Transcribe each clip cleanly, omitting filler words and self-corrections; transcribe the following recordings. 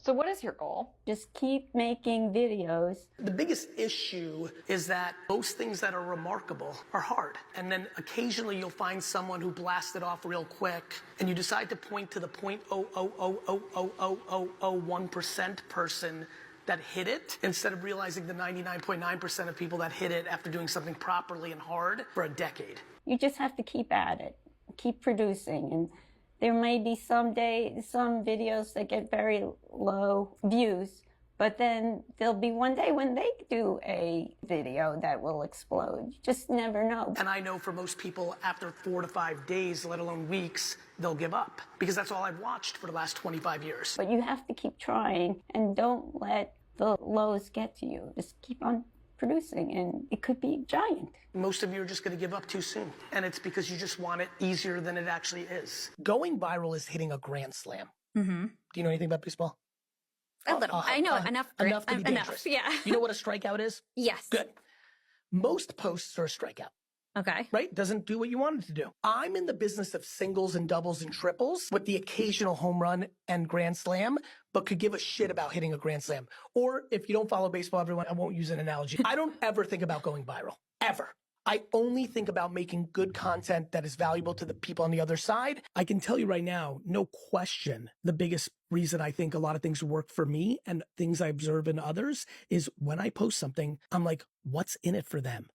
So what is your goal? Just keep making videos. The biggest issue is that most things that are remarkable are hard. And then occasionally you'll find someone who blasted off real quick and you decide to point to the 0.0000001% person that hit it instead of realizing the 99.9% of people that hit it after doing something properly and hard for a decade. You just have to keep at it, keep producing. And there may be some videos that get very low views, but then there'll be one day when they do a video that will explode. You just never know. And I know for most people, after 4 to 5 days, let alone weeks, they'll give up because that's all I've watched for the last 25 years. But you have to keep trying and don't let the lows get to you. Just keep on producing, and it could be giant. Most of you are just going to give up too soon, and it's because you just want it easier than it actually is. Going viral is hitting a grand slam. Mm-hmm. Do you know anything about baseball? A little. I know enough. Enough to be dangerous. Yeah. You know what a strikeout is? Yes. Good. Most posts are a strikeout. Okay. Right? Doesn't do what you want it to do. I'm in the business of singles and doubles and triples with the occasional home run and grand slam, but could give a shit about hitting a grand slam. Or if you don't follow baseball, everyone, I won't use an analogy. I don't ever think about going viral. Ever. I only think about making good content that is valuable to the people on the other side. I can tell you right now, no question, the biggest reason I think a lot of things work for me and things I observe in others is when I post something, I'm like, what's in it for them?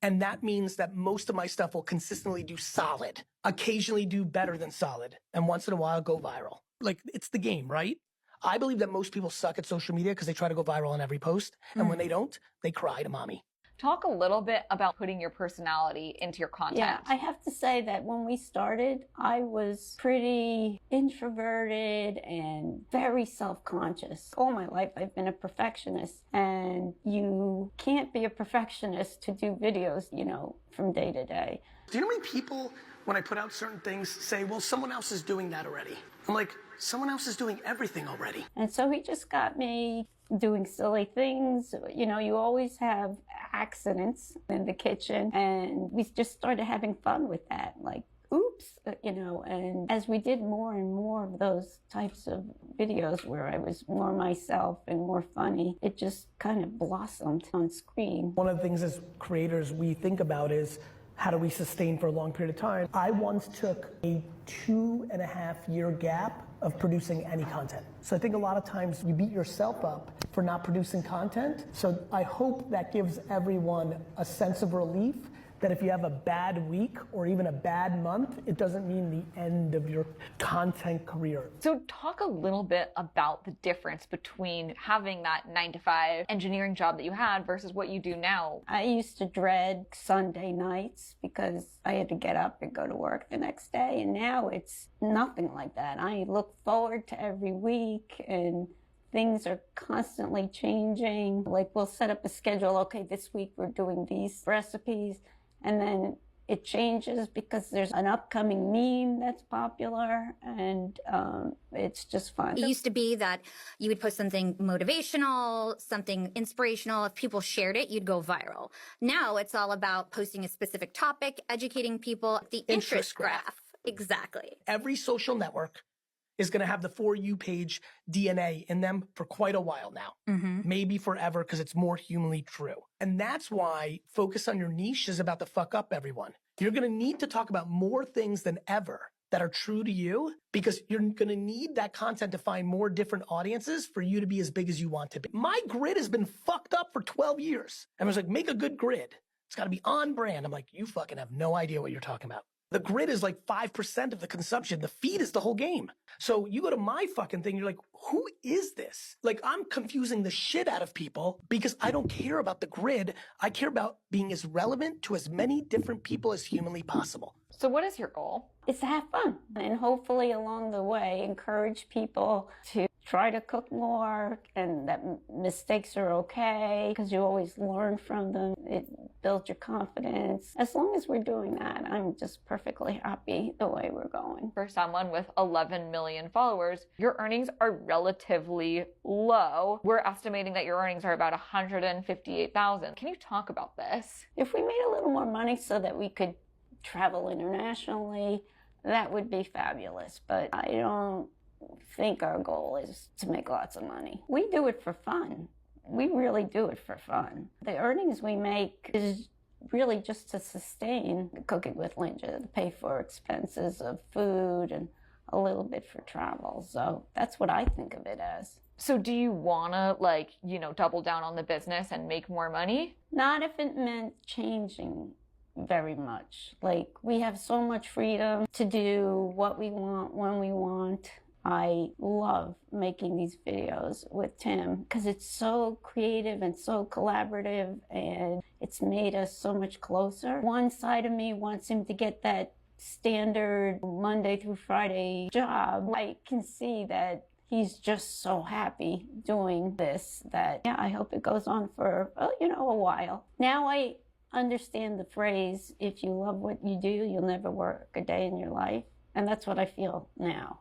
And that means that most of my stuff will consistently do solid, occasionally do better than solid, and once in a while go viral. Like, it's the game, right? I believe that most people suck at social media because they try to go viral on every post. And when they don't, they cry to mommy. Talk a little bit about putting your personality into your content. Yeah, I have to say that when we started, I was pretty introverted and very self-conscious. All my life, I've been a perfectionist, and you can't be a perfectionist to do videos, you know, from day to day. Do you know how many people, when I put out certain things, say, well, someone else is doing that already? I'm like, someone else is doing everything already. And so he just got me doing silly things. You know, you always have accidents in the kitchen, and we just started having fun with that. Like, oops, you know, and as we did more and more of those types of videos where I was more myself and more funny, it just kind of blossomed on screen. One of the things as creators we think about is, how do we sustain for a long period of time? I once took a 2.5-year gap of producing any content. So I think a lot of times you beat yourself up for not producing content. So I hope that gives everyone a sense of relief that if you have a bad week or even a bad month, it doesn't mean the end of your content career. So talk a little bit about the difference between having that 9-to-5 engineering job that you had versus what you do now. I used to dread Sunday nights because I had to get up and go to work the next day, and now it's nothing like that. I look forward to every week, and things are constantly changing. Like, we'll set up a schedule. Okay, this week we're doing these recipes. And then it changes because there's an upcoming meme that's popular, and it's just fun. It used to be that you would post something motivational, something inspirational. If people shared it, you'd go viral. Now it's all about posting a specific topic, educating people. The interest graph. Exactly. Every social network is going to have the For You page DNA in them for quite a while now. Maybe forever, because it's more humanly true. And that's why focus on your niche is about to fuck up everyone. You're going to need to talk about more things than ever that are true to you, because you're going to need that content to find more different audiences for you to be as big as you want to be. My grid has been fucked up for 12 years. And I was like, make a good grid. It's got to be on brand. I'm like, you fucking have no idea what you're talking about. The grid is like 5% of the consumption. The feed is the whole game. So you go to my fucking thing, you're like, who is this? Like, I'm confusing the shit out of people because I don't care about the grid. I care about being as relevant to as many different people as humanly possible. So what is your goal? It's to have fun, and hopefully along the way encourage people to try to cook more, and that mistakes are okay because you always learn from them. It builds your confidence. As long as we're doing that, I'm just perfectly happy the way we're going. For someone with 11 million followers, your earnings are relatively low. We're estimating that your earnings are about $158,000. Can you talk about this? If we made a little more money so that we could travel internationally, that would be fabulous. But I don't think our goal is to make lots of money. We do it for fun. We really do it for fun. The earnings we make is really just to sustain Cooking with Lynja, to pay for expenses of food and a little bit for travel. So that's what I think of it as. So do you want to, like, you know, double down on the business and make more money? Not if it meant changing very much. Like, we have so much freedom to do what we want, when we want. I love making these videos with Tim because it's so creative and so collaborative, and it's made us so much closer. One side of me wants him to get that standard Monday through Friday job. I can see that he's just so happy doing this that, yeah, I hope it goes on for, a while. Now I understand the phrase, if you love what you do, you'll never work a day in your life. And that's what I feel now.